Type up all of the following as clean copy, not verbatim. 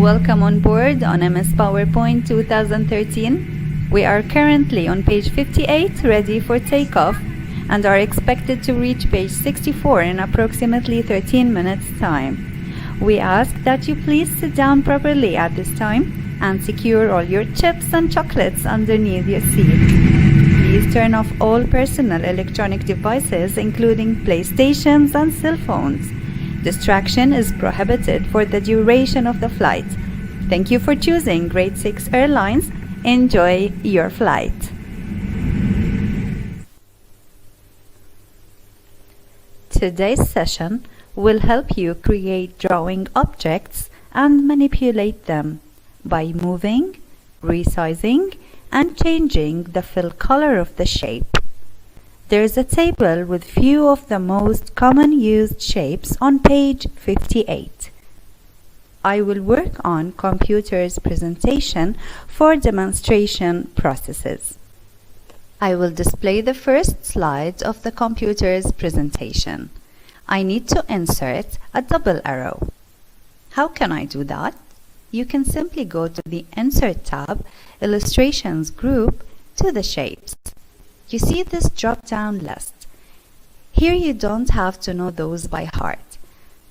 Welcome on board on MS PowerPoint 2013. We are currently on page 58, ready for takeoff, and are expected to reach page 64 in approximately 13 minutes time. We ask that you please sit down properly at this time and secure all your chips and chocolates underneath your seat. Please turn off all personal electronic devices, including PlayStations and cell phones. Distraction is prohibited for the duration of the flight. Thank you for choosing Grade 6 Airlines. Enjoy your flight. Today's session will help you create drawing objects and manipulate them by moving, resizing, and changing the fill color of the shape. There is a table with few of the most common used shapes on page 58. I will work on computer's presentation for demonstration processes. I will display the first slide of the computer's presentation. I need to insert a double arrow. How can I do that? You can simply go to the Insert tab, Illustrations group, to the Shapes. You see this drop-down list. Here you don't have to know those by heart,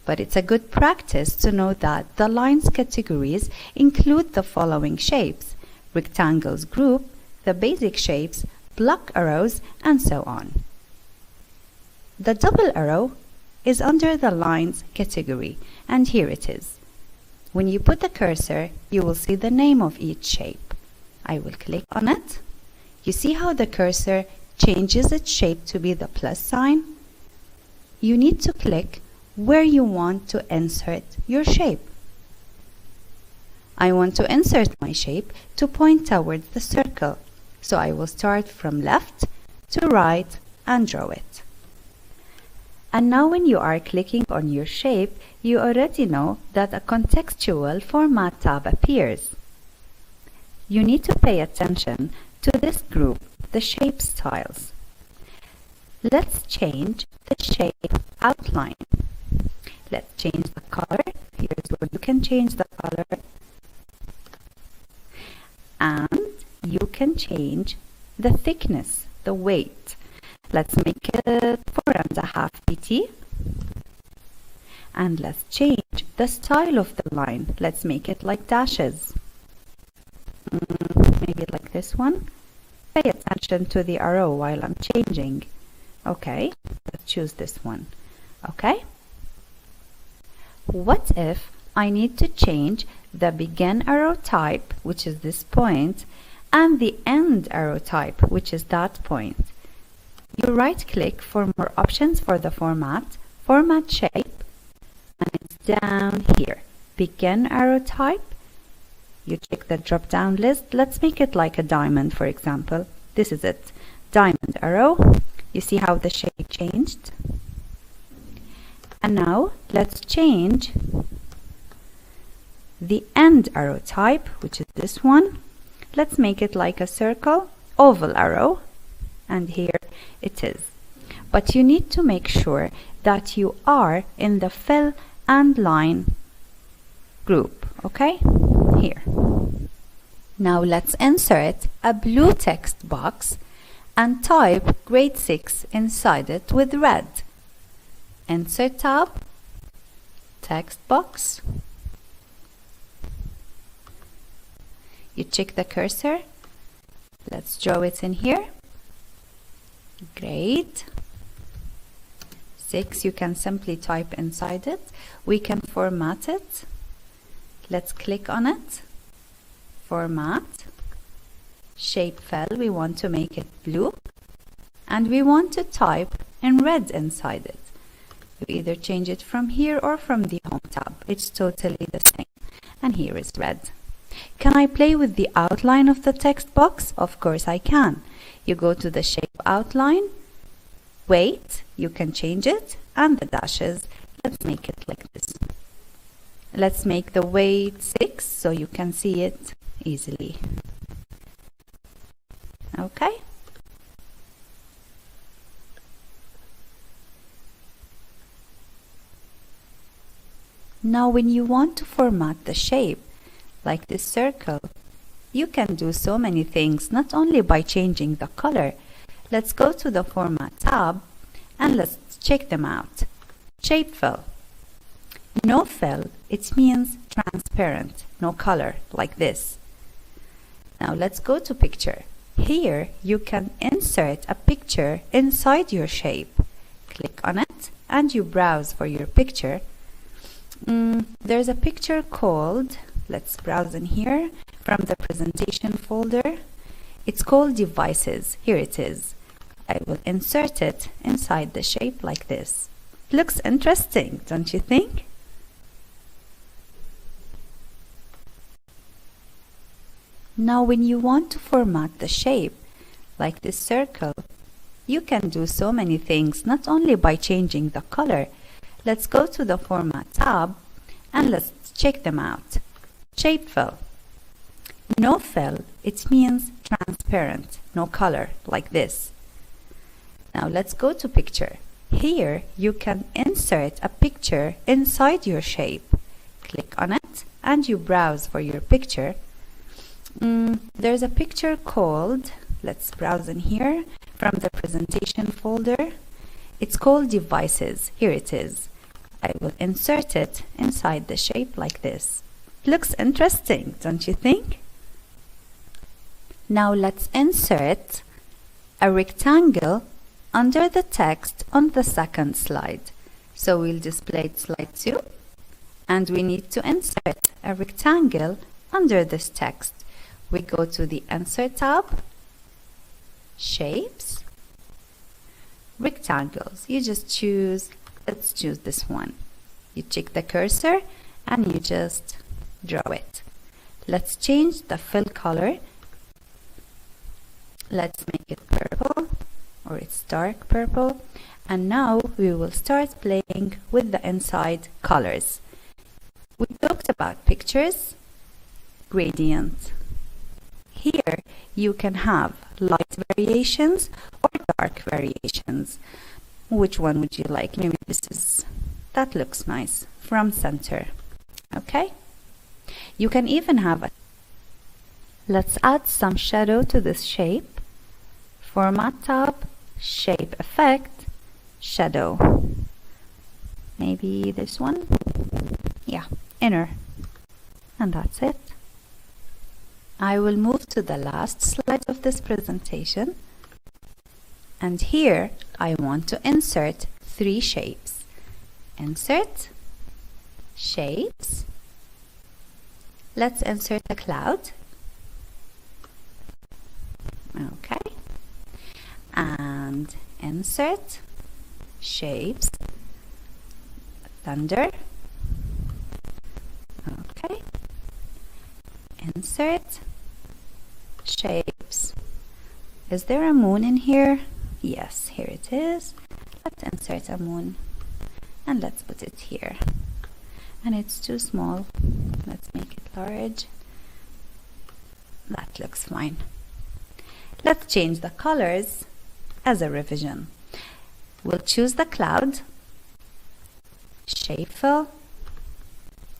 but it's a good practice to know that the lines categories include the following shapes: rectangles group, the basic shapes, block arrows, and so on. The double arrow is under the lines category, and here it is. When you put the cursor, you will see the name of each shape. I will click on it. You see how the cursor changes its shape to be the plus sign? You need to click where you want to insert your shape. I want to insert my shape to point towards the circle, so I will start from left to right and draw it. And now when you are clicking on your shape, you already know that a contextual format tab appears. You need to pay attention to this group, the shape styles. Let's change the shape outline. Let's change the color. Here's where you can change the color. And you can change the thickness, the weight. Let's make it 4.5 pt. And let's change the style of the line. Let's make it like dashes. Maybe like this one. Pay attention to the arrow while I'm changing. Okay, let's choose this one. Okay. What if I need to change the begin arrow type, which is this point, and the end arrow type, which is that point? You right-click for more options for the format, Format Shape, and it's down here. Begin arrow type. You check the drop-down list. Let's make it like a diamond, for example. This is it. Diamond arrow. You see how the shape changed? And now let's change the end arrow type, which is this one. Let's make it like a circle, oval arrow. And here it is. But you need to make sure that you are in the fill and line group, okay? Here. Now let's insert a blue text box and type Grade 6 inside it with red. Insert tab, text box. You check the cursor. Let's draw it in here. Grade 6, you can simply type inside it. We can format it. Let's click on it. Format. Shape fill, we want to make it blue. And we want to type in red inside it. You either change it from here or from the Home tab. It's totally the same. And here is red. Can I play with the outline of the text box? Of course I can. You go to the shape outline, weight, you can change it, and the dashes. Let's make it like this. Let's make the weight 6 so you can see it easily. Okay. Now when you want to format the shape, like this circle. You can do so many things, not only by changing the color. Let's go to the Format tab and let's check them out. Shape fill. No fill, it means transparent, no color, like this. Now let's go to picture. Here you can insert a picture inside your shape. Click on it and you browse for your picture. There's a picture called, let's browse in here from the presentation folder. It's called devices. Here it is. I will insert it inside the shape like this. Looks interesting, don't you think? Now when you want to format the shape, like this circle, you can do so many things, not only by changing the color. Let's go to the Format tab and let's check them out. Shape fill. No fill, it means transparent, no color, like this. Now let's go to picture. Here you can insert a picture inside your shape. Click on it and you browse for your picture. There's a picture called, let's browse in here from the presentation folder. It's called devices. Here it is. I will insert it inside the shape like this. Looks interesting, don't you think? Now let's insert a rectangle under the text on the second slide. So we'll display slide 2 and we need to insert a rectangle under this text. We go to the Insert tab, Shapes, Rectangles. You just choose, let's choose this one. You check the cursor and you just draw it. Let's change the fill color. Let's make it purple, or it's dark purple. And now we will start playing with the inside colors. We talked about pictures, gradient. Here you can have light variations or dark variations. Which one would you like? Maybe that looks nice, from center. Okay? You can even have let's add some shadow to this shape. Format tab, Shape Effect, Shadow. Maybe this one? Yeah, inner. And that's it. I will move to the last slide of this presentation. And here I want to insert 3 shapes. Insert, Shapes. Let's insert a cloud. Okay. And insert, Shapes, Thunder. Okay. Insert, Shapes. Is there a moon in here? Yes, here it is. Let's insert a moon and let's put it here. And it's too small. Let's make it large. That looks fine. Let's change the colors as a revision. We'll choose the cloud, Shape Fill,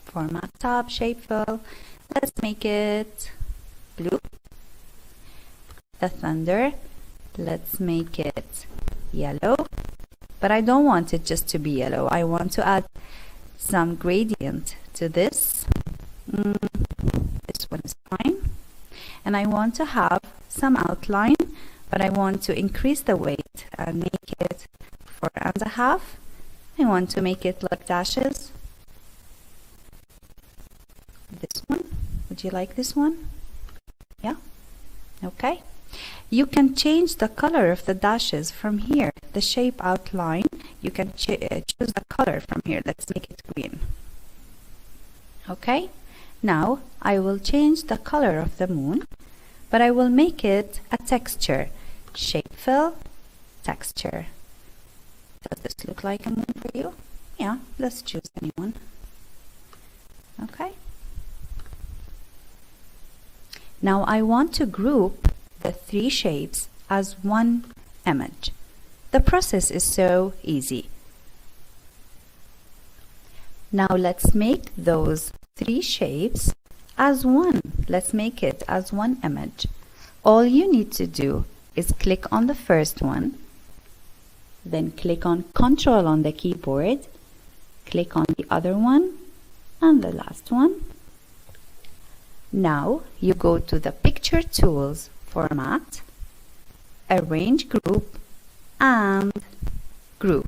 Format tab, Shape Fill. Let's make it blue. The thunder, let's make it yellow. But I don't want it just to be yellow. I want to add some gradient to this. This one is fine. And I want to have some outline, but I want to increase the weight and make it 4.5. I want to make it like dashes. This one. Would you like this one? Yeah? Okay. You can change the color of the dashes from here. The shape outline, you can choose the color from here. Let's make it green. Okay. Now I will change the color of the moon, but I will make it a texture. Shape Fill, Texture. Does this look like a moon for you? Yeah, let's choose any one. Okay. Now I want to group the 3 shapes as one image. The process is so easy. Now let's make those 3 shapes as one. Let's make it as one image. All you need to do is click on the first one, then click on Control on the keyboard, click on the other one, and the last one. Now you go to the Picture Tools format, Arrange Group, and Group.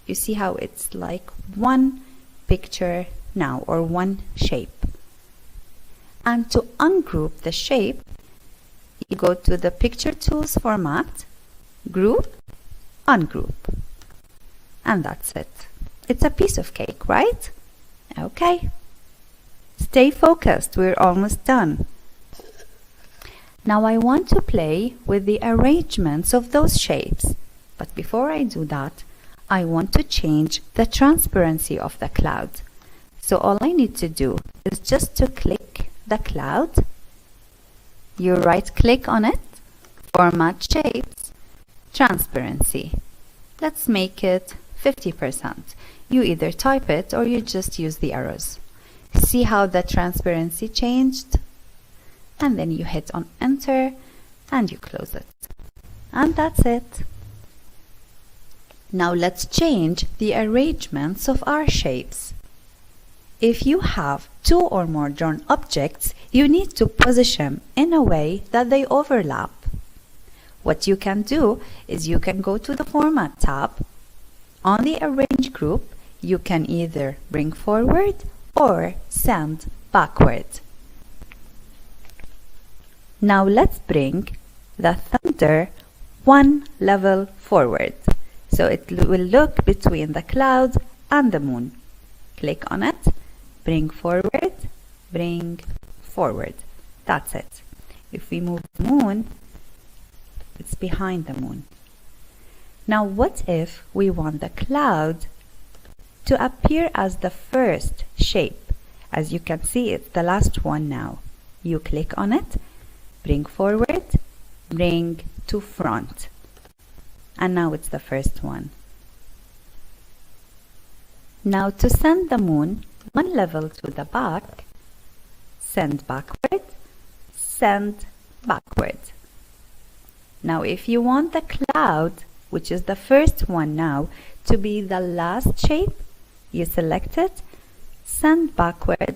You see how it's like one picture now, or one shape. And to ungroup the shape, you go to the Picture Tools format, Group, Ungroup. And that's it. It's a piece of cake, right? Okay. Stay focused, we're almost done. Now I want to play with the arrangements of those shapes. But before I do that, I want to change the transparency of the cloud. So all I need to do is just to click the cloud. You right click on it, Format Shapes, Transparency. Let's make it 50%. You either type it or you just use the arrows. See how the transparency changed? And then you hit on Enter and you close it. And that's it. Now let's change the arrangements of our shapes. If you have two or more drawn objects, you need to position in a way that they overlap. What you can do is you can go to the Format tab. On the Arrange group, you can either bring forward or send backward. Now let's bring the thunder one level forward. So it will look between the cloud and the moon. Click on it, bring forward, bring forward. That's it. If we move the moon, it's behind the moon. Now what if we want the cloud to appear as the first shape? As you can see, it's the last one now. You click on it, bring forward, bring to front. And now it's the first one. Now to send the moon one level to the back, send backward, send backward. Now if you want the cloud, which is the first one now, to be the last shape, you select it, send backward,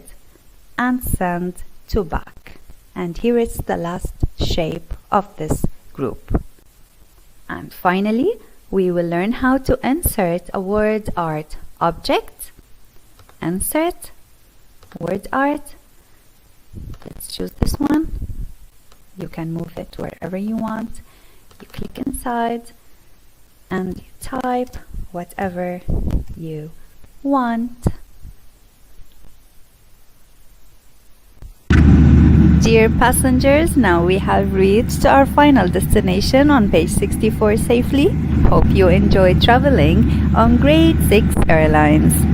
and send to back. And here is the last shape of this group. And finally, we will learn how to insert a word art object. Insert, word art. Let's choose this one. You can move it wherever you want. You click inside and you type whatever you want. Dear passengers, now we have reached our final destination on page 64 safely. Hope you enjoyed traveling on Grade 6 Airlines.